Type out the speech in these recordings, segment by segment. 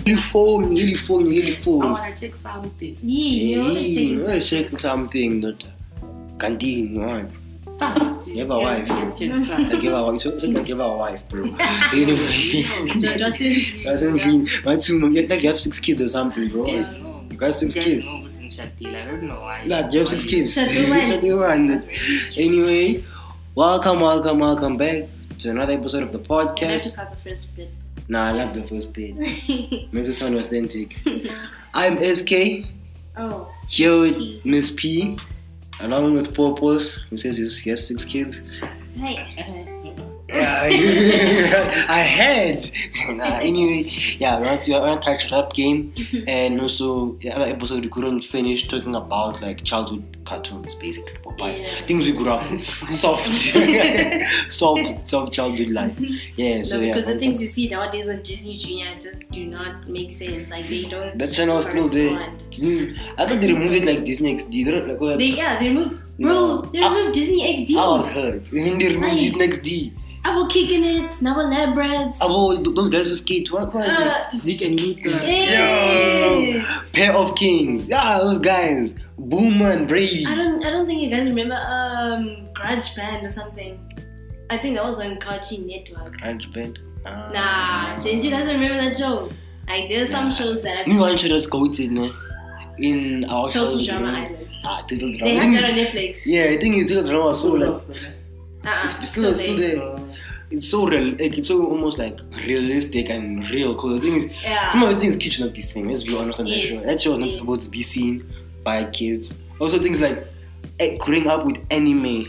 Really phone. I wanna check something. Let's check something. Not canteen. What? Stop. Give a wife. Can start. I give her a wife, bro. Anyway, doesn't mean like you have 6 kids or something, bro. You got 6 kids. I don't know why. Like you have 6 kids. Shut Anyway, welcome back to another episode of the podcast. Nah, I like the first bit. Makes it sound authentic. I'm SK. Oh. Here with Miss P, along with Purpose, who says he has 6 kids. Hey. Yeah, I had. Anyway, yeah, we want to touch rap game, and also the other episode we couldn't finish talking about like childhood cartoons, basically things we grew up with, soft childhood life. Yeah, so because yeah, the things you see nowadays on Disney Junior just do not make sense. Like they don't. That channel is still there. I thought they removed it like Disney XD. They removed. Bro, they removed Disney XD. I was hurt. They removed Disney XD. I will kicking it. Now lab rats. Those guys who skate. What is it? Zeke and Newton. Yo, Pair of Kings. Yeah, those guys. Boomer and Brady. I don't think you guys remember Grudge Band or something. I think that was on Cartoon Network. Grudge Band. Nah, did you guys remember that show? Like there's some shows that Me one show that's goated in our Total Drama Island. Total Drama. They have that on Netflix. Yeah, I think it's Total Drama was so like It's still there. It's so real, like it's so almost like realistic and real. Cause the thing is, some of the things kids should not be seen. Let's be honest on that show. That show was not supposed to be seen by kids. Also, things like growing up with anime,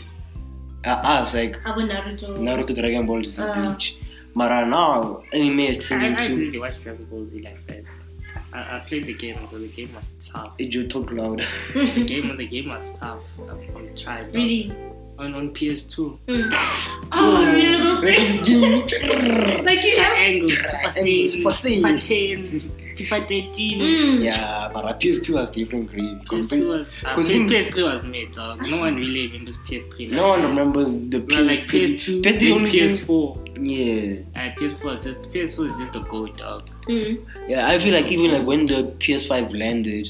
us like Naruto, Dragon Ball Z, Bleach. Mara now anime is tending I to. really watched Dragon Ball Z like that. I played the game, but the game was tough. You talk loud. The game was tough. I'm trying. Really? On PS2. Oh, really? Those things? Like you have Angles, Super Saiyan, Saiyan. FIFA 10, FIFA 13. Yeah, but PS2 was different grade. PS3 was made, dog. No one really remembers PS3. No one remembers the PS3. Like PS2, then PS4. Yeah. PS4 is just a goat, dog. Yeah, I feel like even like when the PS5 landed,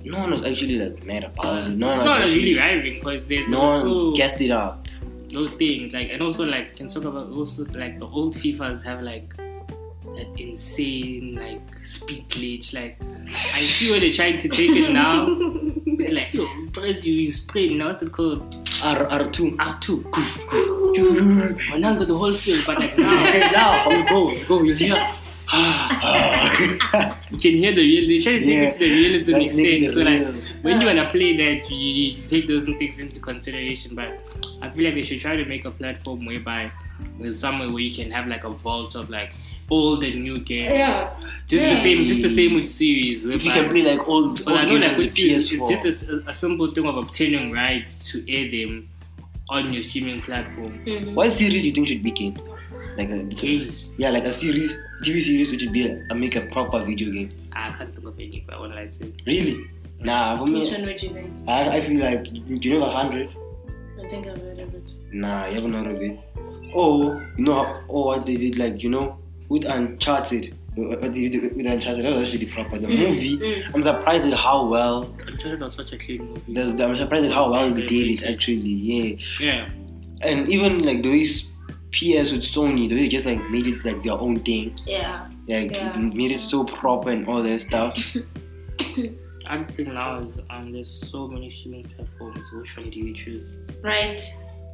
no one was actually like mad about it. No one was really arriving because no one guessed it up. Those things, like, and also like can talk about also like the old FIFAs have like that insane like speed glitch. Like I see where they're trying to take it now. It's like yo, press you spray now. What's it called? R2. Ronaldo the whole field, but like now go, you hear. You can hear the real. They try to take it to the realism extent. So like when you wanna play that, you take those things into consideration. But I feel like they should try to make a platform whereby there's somewhere where you can have like a vault of like old and new games. Yeah. Just the same with series. If you can play like old I know like with series, PS4. it's just a simple thing of obtaining rights to air them on your streaming platform. What series do you think should be games? Like games? Yeah, like a series, TV series which would be make a proper video game. I can't think of any, but I won't lie to you. Really? Nah, for me. Which one would you think? I feel like, do you know the 100? I think I've heard of it. Nah, you haven't heard of it. Oh, you know what they did, like, you know, with Uncharted. What they did with Uncharted, that was actually proper. The movie, I'm surprised at how well. Uncharted was such a clean movie. I'm surprised at how well they did it, actually, yeah. And even like the way PS with Sony, they just like made it like their own thing. Yeah. Made it so proper and all that stuff. I think now is there's so many streaming platforms. Which one do you choose? Right.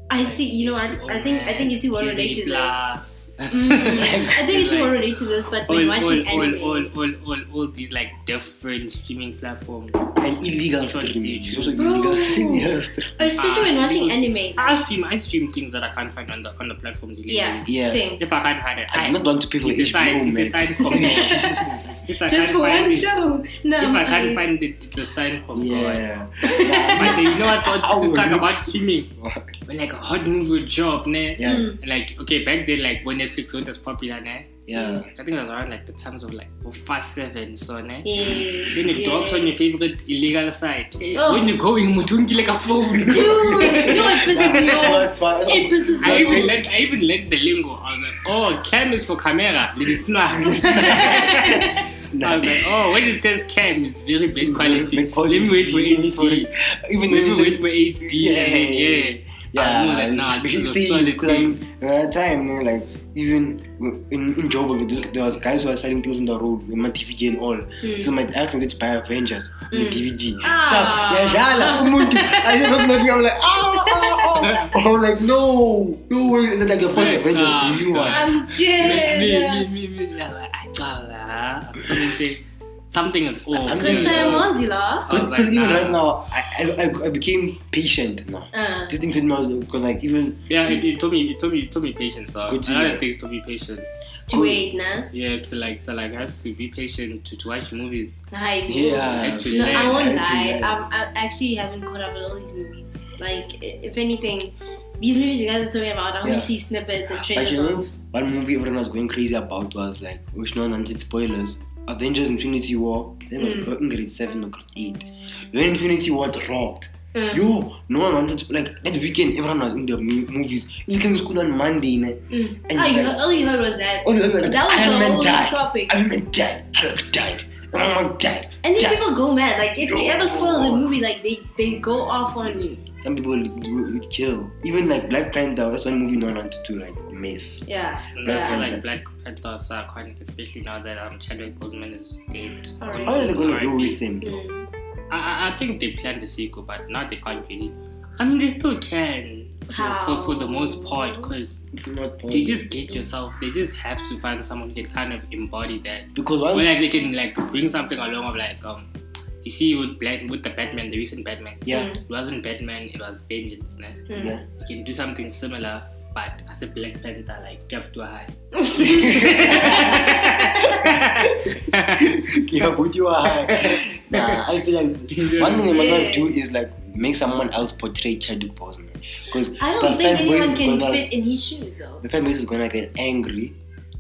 I see. You know what? I think it's one relate to this. I think it's one relate to this, but when watching anime, all these like different streaming platforms and illegal streaming. Especially when watching anime. I stream things that I can't find on the platforms illegally. Yeah. Same. If I can't find it, I do not want to pay for HBO It's a sign from God. Just for one show. No. If I can't find it, it's a sign from God. But you know what? To talk about streaming. When like a hot movie would drop, ne? Yeah. Like okay, back then like when Netflix wasn't as popular, ne? Yeah. I think it was around like the times of like Fast 7, so ne. Yeah. Then it drops on your favorite illegal site. Oh. When you go in Mutungi like a phone. Dude, no, it pisses me off. It pisses I me off. even let the lingo. I was like, oh, cam is for camera. Let it snap. I was like, oh, when it says cam, it's very bad quality. Let me wait for HD. Even Let me wait for HD. Yeah. And then, I know that now. This is a solid thing. At the time, like, even in Joburg, there was guys who were selling things in the road with my TV and all. So my accent is by Avengers on the DVD. I'm like, I'm like, no way. It's like the first Avengers, the new one. I'm dead. Me. Something is off. Because even right now, I became patient now. This thing told me because like even it told me patience. So another thing told me patience. To wait, nah. Yeah, to I have to be patient to watch movies. I won't lie. I actually haven't caught up with all these movies. Like, if anything, these movies you guys are talking about, I only see snippets and trailers of. One movie everyone was going crazy about was like, which no one wanted spoilers. Avengers Infinity War. That was in grade 7 or grade 8. When Infinity War dropped, no one wanted to, like, that weekend everyone was in the movies. You came to school on Monday, and all you heard was that. That was the whole topic. Iron Man died. Hulk died. Mama died. And these people go mad. Like, if you ever spoil the movie, like, they go off on you. Some people would kill. Even like Black Panther, that's one movie no one wanted to like miss. Yeah. Black Panther is iconic, especially now that Chadwick Boseman is dead. How are they gonna do with him? I think they planned the sequel, but now they can't really. I mean, they still can for the most part, because they just get yourself. They just have to find someone who can kind of embody that. Because they can like bring something along of like you see with the Batman, the recent Batman. Yeah. It wasn't Batman, it was Vengeance. Yeah. You can do something similar, but as a Black Panther, like jump too high. Yeah, put you high. Nah, I feel like one thing they might not do is like make someone else portray Chadwick Boseman. Because I don't think anyone can fit in his shoes though. The fan base is gonna get angry.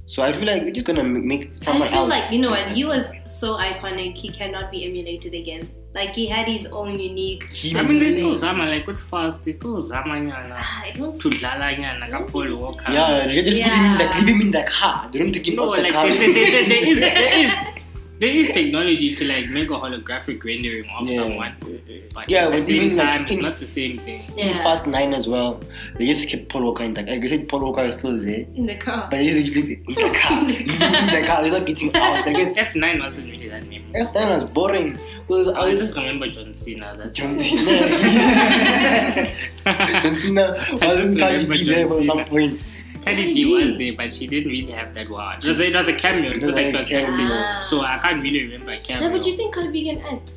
So I feel like they're just gonna make someone else. I feel like, you know what, he was so iconic, he cannot be emulated again. Like, he had his own unique... I mean, they still Zama, like, what's fast? They still Zama nyana. I don't see... like Paul Walker. Yeah, they just leave him in the car. They don't take him out the car. There is technology to, like, make a holographic rendering of someone. But at the same time, it's not the same thing. In Fast 9 as well, they just kept Paul Walker in the car. I guess Paul Walker is still there. In the car. But they just leave in the car. Leave him in the car without getting out. I guess F9 wasn't really that name. F9 was boring. I just remember John Cena. John Cena. John Cena wasn't Cardi B there for some point. Cardi B was there, but she didn't really have that word. It was a cameo. It was acting. So I can't really remember a cameo. No, but you think Cardi B can act?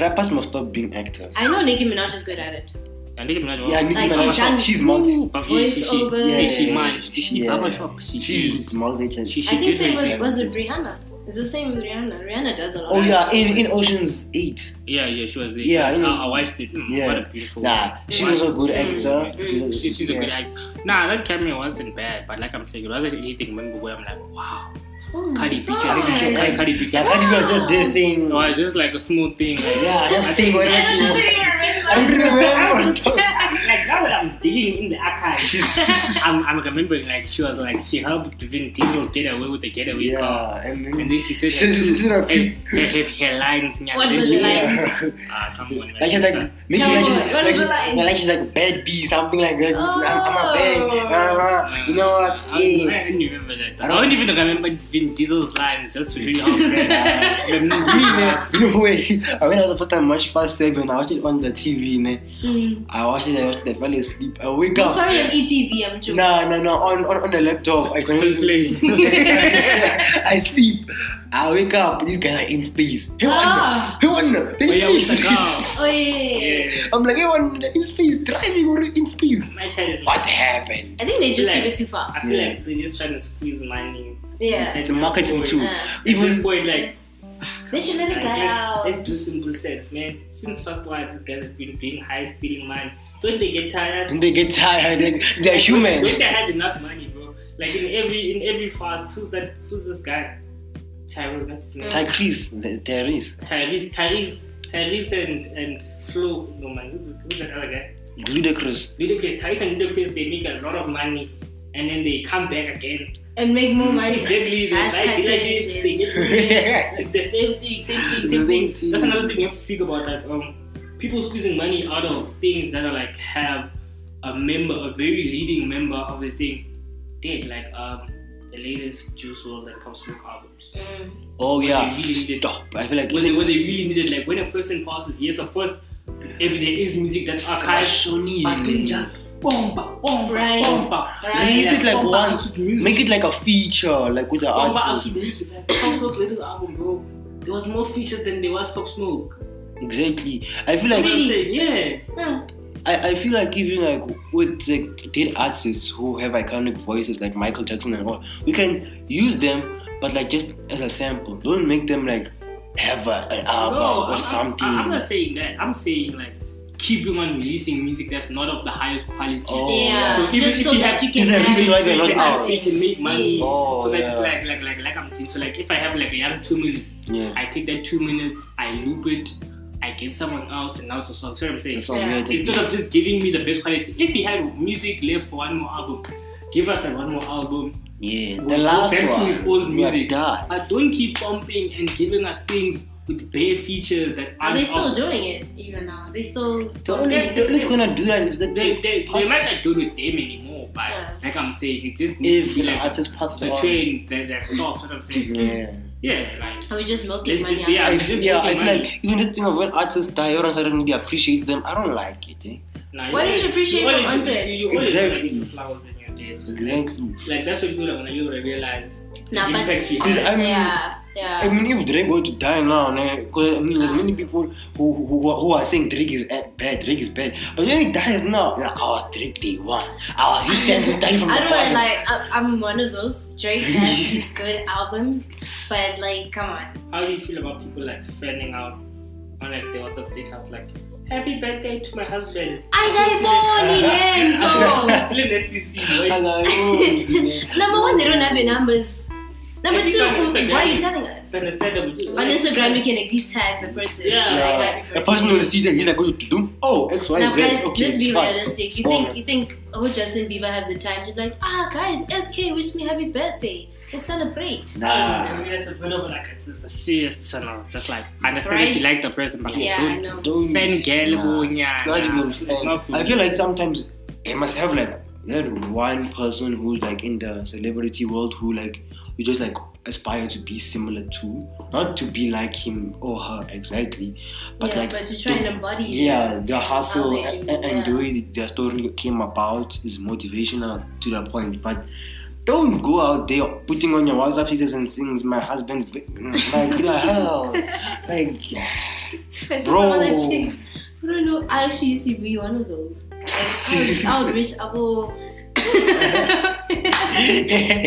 Rappers must stop being actors. I know Nicki Minaj is good at it. Nicki Minaj. Yeah, Nicki Minaj. She's multi. Voiceover. She managed. She's barbershop. She's multi-talented. I think same was with Rihanna. It's the same with Rihanna. Rihanna does a lot. Oh yeah, in Ocean's 8. Yeah, she was there. Yeah, I watched it. What a beautiful. She was a good actor. She's a good actor. Nah, that cameo wasn't bad, but like I'm saying, it wasn't anything memorable where I'm like, wow. Cardi B was just there saying. Oh, it's just like a smooth thing. Yeah, just saying what she was. I remember. Like now that I'm digging in the archives, I'm remembering like she was like she helped Vin Diesel get away with the getaway car, and then she said her lines. What was the lines? Come on, like she's like she's like bad B, something like that. I'm a bad. You know what? I didn't remember that. I don't even remember Vin Diesel's lines just to show you how bad. No way. I went out the first time watched Fast 7. I watched it on the TV. I watched it. I fell asleep. I wake up. It's probably on ETV, I'm sure. No. On the laptop. I still play. I sleep. I wake up. These guys are in space. Hey, one. They're in space. Oh yeah. I'm like, hey, one in space, driving or in space. What happened? I think they just took it too far. I feel like they're just trying to squeeze money. Yeah. It's marketing too. Even this point, like. They should let it die out. Let's do simple sense, man. Since first one, these guys have been doing high stealing money. Don't they get tired? They're human. When they have enough money, bro, Like in every fast, who's this guy? Tyrese, what's his name? Tyrese and Flo. No man, who's that other guy? Ludacris. Tyrese and Ludacris, they make a lot of money and then they come back again and make more money. Exactly. They get it's the same thing. That's another thing we have to speak about. That people squeezing money out of things that are like have a very leading member of the thing dead, like the latest Juice WRLD and Pop Smoke albums. Oh yeah. Really stop. I feel like when they really needed, like when a person passes, yes, of course, if there is music that's archived, but then just Right. Release it like once. Make it like a feature, like with the artist. Music, like Pop Smoke's latest album, bro. There was more features than there was Pop Smoke. Exactly. I feel like I feel like even like with like dead artists who have iconic voices like Michael Jackson and all, we can use them, but like just as a sample. Don't make them like have an album or something. I'm not saying that. I'm saying like keeping on releasing music that's not of the highest quality. So you can make money. So that like I'm saying. So like if I have like a young 2 minutes, I take that 2 minutes, I loop it. I get someone else and now it's a song. So I'm saying, instead of just giving me the best quality, if he had music left for one more album, give us that one more album. Yeah, the last back to his old music. But don't keep pumping and giving us things with bare features that are they still doing it even now? They still let's gonna do that. Is that they might not do it with them anymore, but like I'm saying, it just needs to be like the train that stops. What I'm saying. Yeah, like are we just milking money? I feel like even this thing of when artists die, everyone suddenly appreciates them. I don't like it. Why don't you appreciate from onset? Exactly. Exactly. Like that's what people are gonna realize. Because I mean, if Drake were to die now, because I mean, there's many people who are saying Drake is bad, but when he dies now, like, I was Drake day one. He stands dying from I don't know, like, I'm one of those. Drake has these good albums, but like, come on. How do you feel about people like fanning out on like the WhatsApp status, like, happy birthday to my husband. Number one, they don't have your numbers. Number two, why are you telling us? On Instagram, you can at least tag the person. The person will see that he's like going to do X, Y, now, Z. Guys, okay, let's be realistic. You think would Justin Bieber have the time to be like, guys, SK wish me happy birthday and celebrate? Nah. It's a bit of like it's a serious channel. Just like understand if you like the person, but don't fan girl. It's not even fun. I feel like sometimes it must have like that one person who's like in the celebrity world who like you just like aspire to be similar to, not to be like him or her exactly, but like but to try and embody the hustle and the way their story came about is motivational to that point. But don't go out there putting on your WhatsApp pieces and sings my husband's like the hell, like bro. I don't know. I actually used to be one of those. I would wish I would.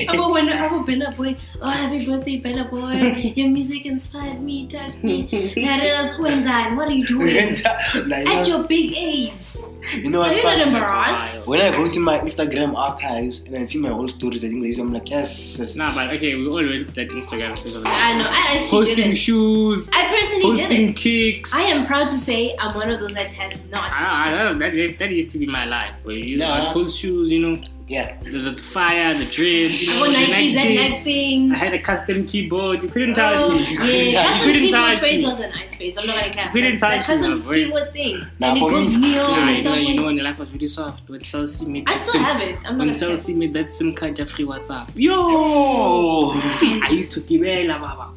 I'm a Benna boy. Oh, happy birthday, Benna boy. Your music inspired me, touched me. What are you doing? At your big age. You know what's funny? Embarrassed? When I go to my Instagram archives and I see my old stories, I think I'm like, yes. Nah, but okay, we all went to that Instagram. I know, I actually did it. Posting shoes. I personally did it. Posting ticks. I am proud to say I'm one of those that has not. I that used to be my life. But I post shoes, you know. Yeah. The fire, the dreads, you know. The Nike thing. I had a custom keyboard. You couldn't touch me. Yeah, custom keyboard face was a nice face. I'm not gonna cap. You couldn't touch me. That custom keyboard thing. And it goes neon. You know when the life was really soft. When Celsi made I still have it. I'm not when Celsi made that SIM card free WhatsApp. Yo! I used to give baba.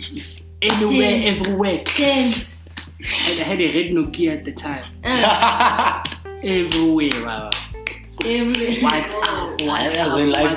Anywhere, everywhere. Tense. I had a red Nokia at the time. Everywhere, baba. What's up? When life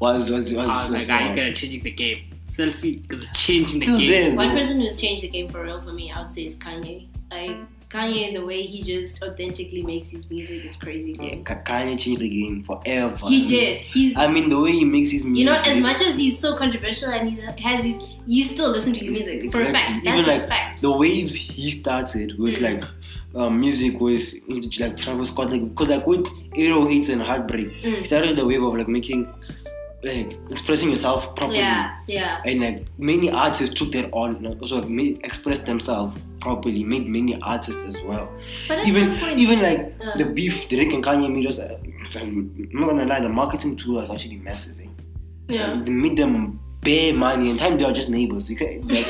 was you gotta change the game. Celsi changing the game. One person who's changed the game for real for me, I would say, is Kanye. Like Kanye, the way he just authentically makes his music is crazy. Kanye changed the game forever. He did. I mean, the way he makes his music. You know, as much as he's so controversial and he has his, you still listen to his music for a fact. That's even, a fact. The wave he started with like music with like Travis Scott, like because like with 808s and Heartbreak, he started the wave of like making like expressing yourself properly. Yeah. And like many artists took that on, also expressed themselves properly. Made many artists as well. But at even some point, even like the beef Drake and Kanye made us. I'm not gonna lie, the marketing tool was actually massive. Yeah. They made them pay money, and time they were just neighbors. You can't, like,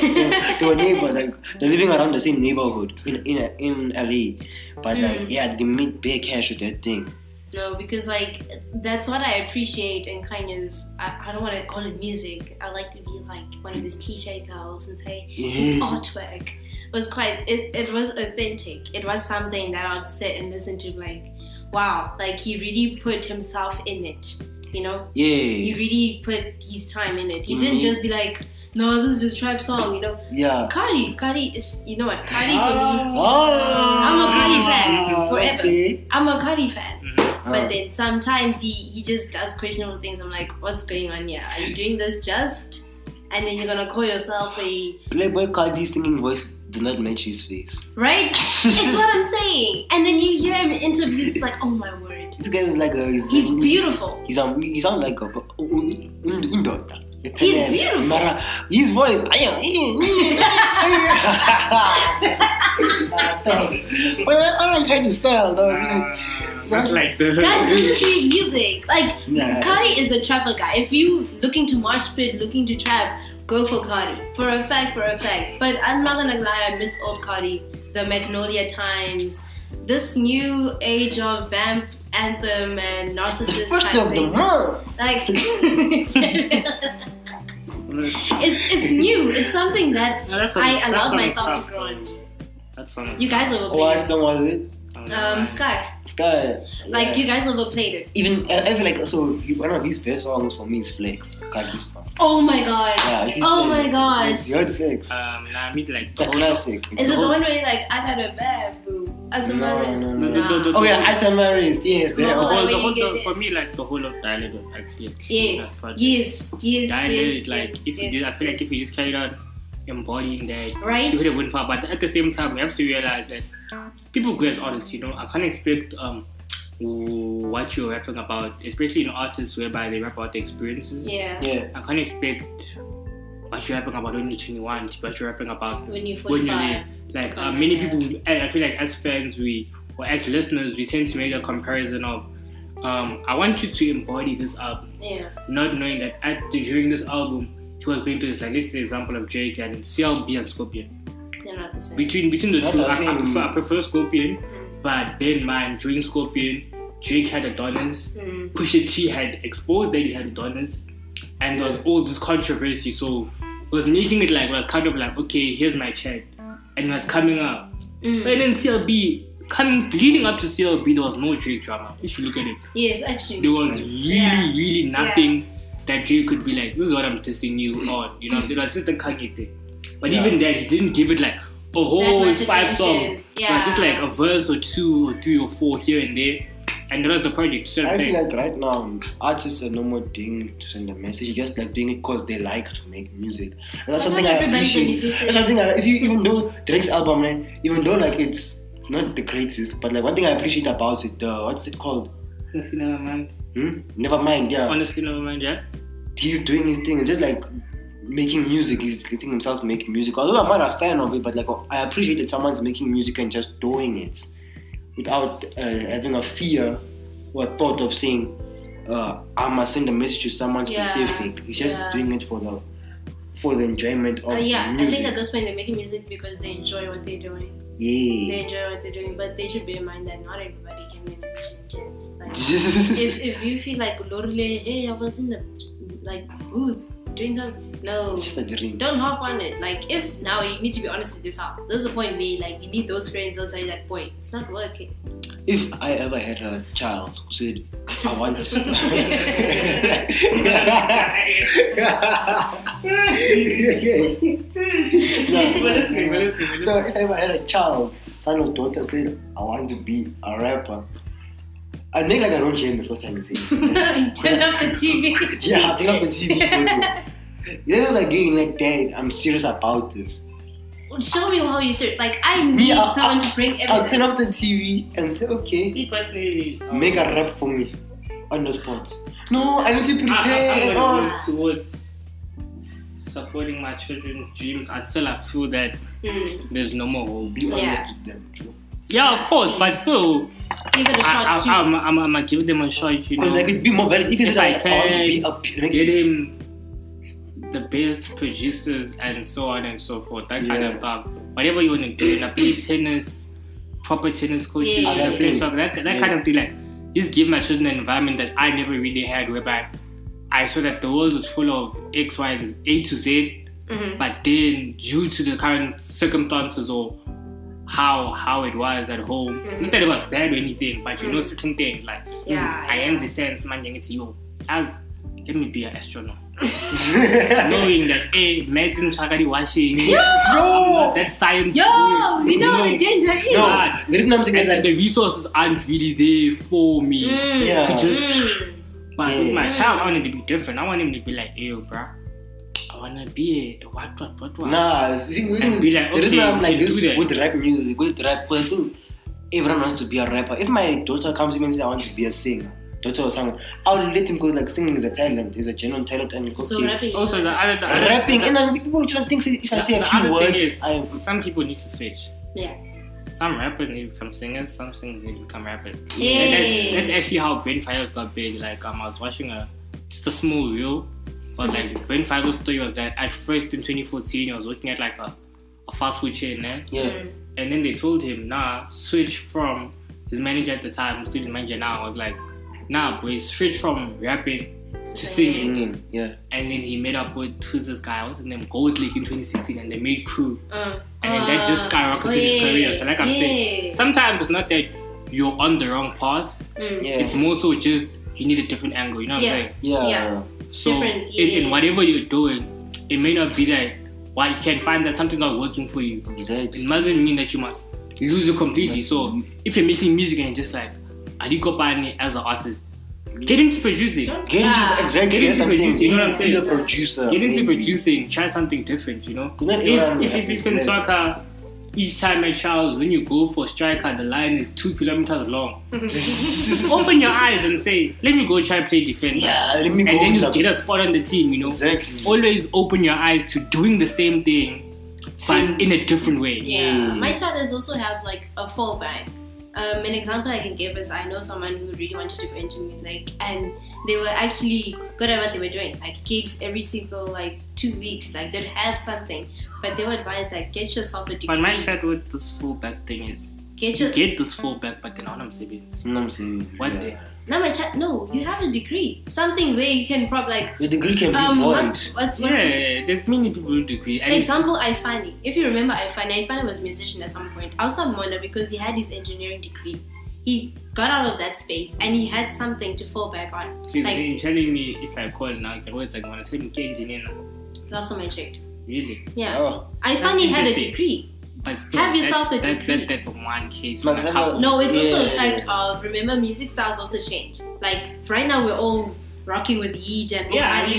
they were neighbors, like they're living around the same neighborhood in LA. But like they made bare cash with that thing. No, because like that's what I appreciate in Kanye's. I don't want to call it music. I like to be like one of these cliche girls and say his artwork was quite. It was authentic. It was something that I'd sit and listen to like, wow, like he really put himself in it. You know? Yeah. He really put his time in it. He didn't just be like, no, this is just trap song, you know? Yeah. Cardi is, you know what? Cardi for me, I'm a Cardi fan forever. Okay. I'm a Cardi fan. But then sometimes he just does questionable things. I'm like, what's going on here? Are you doing this just? And then you're gonna call yourself a Playboy Cardi's singing voice did not match his face. Right? It's what I'm saying. And then you hear him in interviews like, oh my word. This guy is like he's beautiful. He sounds like a He's beautiful. Mara, his voice. What am I trying to sell? That's like the guys, listen to his music. Like Cardi is a trapper guy. If you looking to mosh pit, looking to trap, go for Cardi. For a fact. But I'm not gonna lie, I miss old Cardi. The Magnolia times. This new age of vamp anthem and narcissist first type of thing. the month. Like it's new. It's something that I allowed myself to grow on me. You guys overplayed What song was it? Sky. Like you guys overplayed it. Even I feel like one of his best songs for me is Flex. Cardi's songs. Oh my god. Yeah, oh my gosh. You heard Flex? I mean like it's a classic. Is it the one where you're like, I got a bad boo? As a marist? No. Oh yeah, as a marist. Yes. For me, like the whole of Dialed was actually yes. Dialed, like I feel like if you just carried out embodying that, right? You would have went far. But at the same time, we have to realize that people grow as artists. You know, I can't expect what you're rapping about, especially in artists whereby they rap about the experiences. Yeah. I can't expect what you're rapping about when you're 21, what you're rapping about when you're 45. Like many people, I feel like as fans, or as listeners, we tend to make a comparison of, I want you to embody this album. Yeah. Not knowing that during this album, he was going to this, like this is the example of Drake and CLB and Scorpion. They're not the same. Between the two, I prefer Scorpion, but bear in mind, during Scorpion, Drake had Adonis, Pusha T had exposed that he had Adonis, and there was all this controversy, so it was making it like, it was kind of like, okay, here's my check, and it was coming up. But then CLB, leading up to CLB, there was no Drake drama, if you look at it. Yes, actually. There was really nothing that Drake could be like, this is what I'm testing you on, you know, it was just the Kanye thing. But even then, he didn't give it like a whole 5 songs. Yeah. But just like a verse or 2 or 3 or 4 here and there. And that was the project. I feel like right now, artists are no more doing it to send a message. They're just like doing it because they like to make music. And that's something I appreciate. That's something even though Drake's album, even though like it's not the greatest, but like one thing I appreciate about it, what's it called? Honestly, never mind. Nevermind, yeah. Honestly, never mind, yeah. He's doing his thing. It's just like making music. He's letting himself make music. Although I'm not a fan of it, but like I appreciate that someone's making music and just doing it without having a fear or a thought of saying, I must send a message to someone specific. He's just doing it for the enjoyment of music. I think at this point they're making music because they enjoy what they're doing. Yeah. They enjoy what they're doing, but they should bear in mind that not everybody can be a musician, kids. Like, if you feel like, hey, I was in the booth doing something, no, it's just a dream. Don't hop on it. Like, if now you need to be honest with yourself. There's a point where like you need those friends who'll tell you that point. It's not working. If I ever had a child who said, I want to. If I ever had a child, son or daughter, said, I want to be a rapper, I'd make like I don't shame the first time you say it. Turn off the TV. Yeah, turn off the TV. This is like getting like, Dad, I'm serious about this. Show me how you serious. Like, I need someone to bring evidence. I'll turn off the TV and say, okay, Me personally, make a rap for me. on the spot. No, I need to prepare. I'm going to work towards supporting my children's dreams until I feel that there's no more hope. Be honest with them. Yeah, of course, but still, give it a shot too. I'm gonna give them a shot, you know. Because like it'd be more valid if I can get him the best producers and so on and so forth, that kind of stuff. Whatever you want to do, and I play tennis, proper tennis coaches, play soccer, that kind of thing. Like, just give my children an environment that I never really had, whereby I saw that the world was full of X, Y, and A to Z, but then due to the current circumstances or how it was at home, not that it was bad or anything, but you know certain things like I understand man let me be an astronaut. Knowing that imagine Chakari washing that science you know the danger is and the resources aren't really there for me to just but with my child I want him to be different. I want him to be like, yo bro, I wanna be a what. Nah, see, be like, the reason I'm like this do with rap music, with rap, but everyone wants to be a rapper. If my daughter comes to me and says I want to be a singer, daughter or singer, I'll let him go. Like singing is a talent, is a genuine talent, and rapping. Also, the other rapping, and then people don't think if I say a few words, some people need to switch. Yeah. Some rappers need to become singers, some singers need to become rappers. Yeah. That's actually how Ben Fires got big. Like I was watching just a small reel. But like Ben Fazio's story was that at first in 2014 he was working at like a fast food chain, and then they told him, switch from his manager at the time, still his manager now, was like, boy, switch from rapping to singing. Yeah. And then he met up with who's this guy? What's his name? Gold League in 2016, and they made Crew. And then that just skyrocketed his career. So like I'm saying, sometimes it's not that you're on the wrong path. It's more so just you need a different angle. You know what I'm saying? Yeah. So in whatever you're doing, it may not be that you can find that something's not working for you. Exactly. It mustn't mean that you must lose it completely. So if you're making music and you're just like Aliko Pani as an artist, get into producing. Get into producing. You know what I'm saying? Be a producer. Get into producing. Try something different. You know. If you spend soccer, each time a child, when you go for a striker, the line is 2 kilometers long. Open your eyes and say, let me go try and play defender. Yeah, let me go. And then you get a spot on the team, you know. Exactly. Always open your eyes to doing the same thing, but in a different way. Yeah. My child does also have like a fallback. An example I can give is I know someone who really wanted to go into music, and they were actually good at what they were doing, like gigs every single like 2 weeks, like they'd have something. But they were advised that get yourself a degree. But my chat with this fallback thing is get this fallback, but then I'm savings. What? No, my chat. No, you have a degree. Something where you can probably like. Your degree can be void. What's there's many people with degree. Example, Ifani. If you remember Ifani was a musician at some point. I was some wonder because he had his engineering degree. He got out of that space and he had something to fall back on. So you're telling me if I call now, it's like, want to tell me engineer now? Last time I checked. Really? Yeah. I found he had a degree. But still, have yourself a degree. That's one case. No, it's also a fact of, remember, music styles also change. Like, right now we're all rocking with Yeet and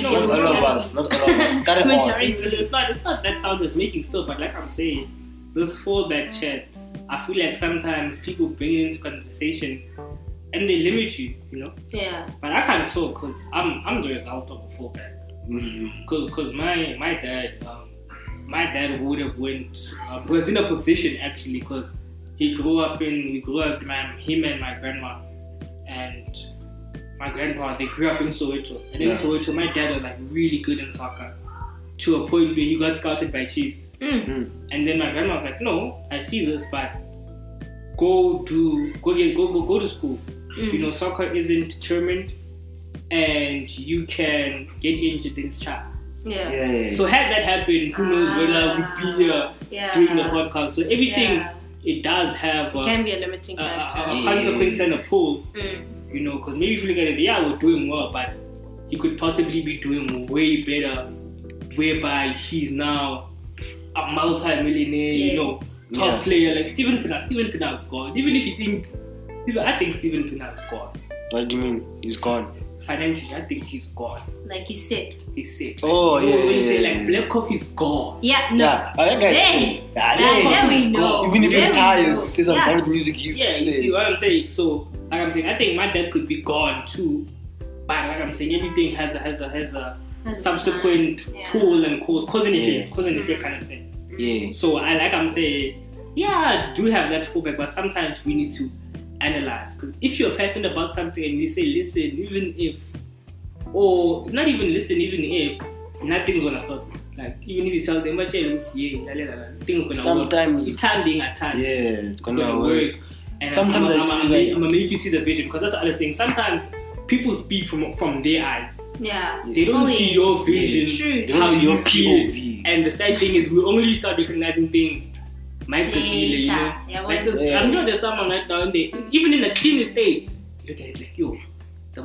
not all of us. Majority. It's not that sound was making still, but like I'm saying, this fallback chat, I feel like sometimes people bring it into conversation and they limit you, you know? Yeah. But I can't talk because I'm the result of a fallback. Because my dad would have was in a position actually, because we grew up him and my grandma and my grandpa, they grew up in Soweto, and in Soweto my dad was like really good in soccer to a point where he got scouted by Chiefs. And then my grandma was like, no, I see this, but go to school. You know, soccer isn't determined and you can get injured in child. Yeah. So had that happened, who knows whether we'd be here doing the podcast. So everything, it does have it can be a limiting factor. A consequence and a pull. You know, because maybe if you look at it, we're doing well, but he could possibly be doing way better, whereby he's now a multi-millionaire, you know, top player like Steven Pienaar scored. Even if you think, I think Steven Pienaar scored. What do you mean? He's gone. Financially, I think he's gone. Like he's set. Oh, when you say like Black Coffee's gone. Yeah, no. That guy's set. There we know. Even if he retires, says I'm done with music, he's set. You see what I'm saying? So, like I'm saying, I think my dad could be gone too, But like I'm saying, everything has a subsequent pull and cause and effect kind of thing. Yeah. So I'm saying, yeah, I do have that fallback, but sometimes we need to analyze. Because if you're passionate about something and you say, listen, even if, or not even listen, even if, nothing's gonna stop. Like even if you tell them, things gonna sometimes, work. Time being a time. Yeah, it's gonna work. And sometimes I'm gonna make you see the vision, because that's the other thing. Sometimes people speak from their eyes. Yeah. They don't see your vision, True. They don't see your POV. And the sad thing is, we only start recognizing things micro-dealer, I'm sure there's someone right now in there, even in a clean state, you look at it like, yo,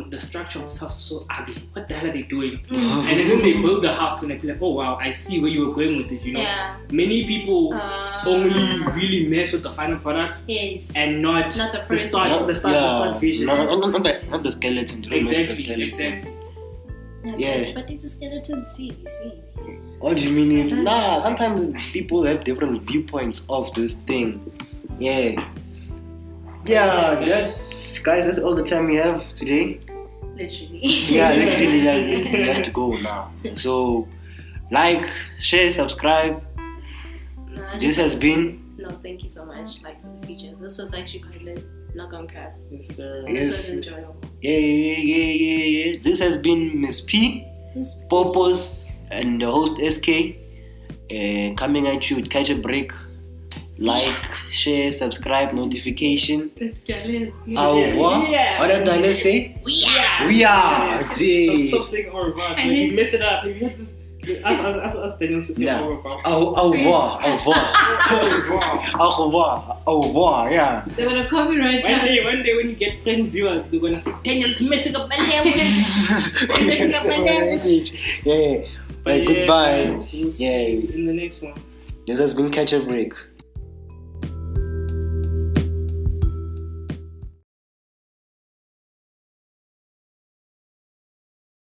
the structure of the house is so ugly. What the hell are they doing? And then they build the house and they be like, oh wow, I see where you were going with it, you know? Yeah. Many people only really mess with the final product and not the start vision. Not the skeleton. Exactly. Yeah. But if the skeleton see. What do you mean? Sometimes people have different viewpoints of this thing. Yeah. Yeah, that's all the time we have today. Literally. Yeah, literally, we have to go now. So, like, share, subscribe. This has been. No, thank you so much. Like for the feature, this was actually quite lit. Not gonna cap. Yes, sir. This was enjoyable. Yeah. This has been Miss P, Popos, and the host SK. Coming at you with Catch a Break. Like, share, subscribe, notification. It's jealous. Au revoir. Yeah. What does Daniel say? We are. We are. Stop saying au revoir. And You mess it up. You have to ask Daniel to say au revoir. Au revoir. Au revoir. Au revoir. Yeah. They're gonna copyright us. One day when you get friend viewers, they're gonna say Daniel's messing up my language. Yeah. Bye. Goodbye. We'll see you in the next one. This has been Catch a Break.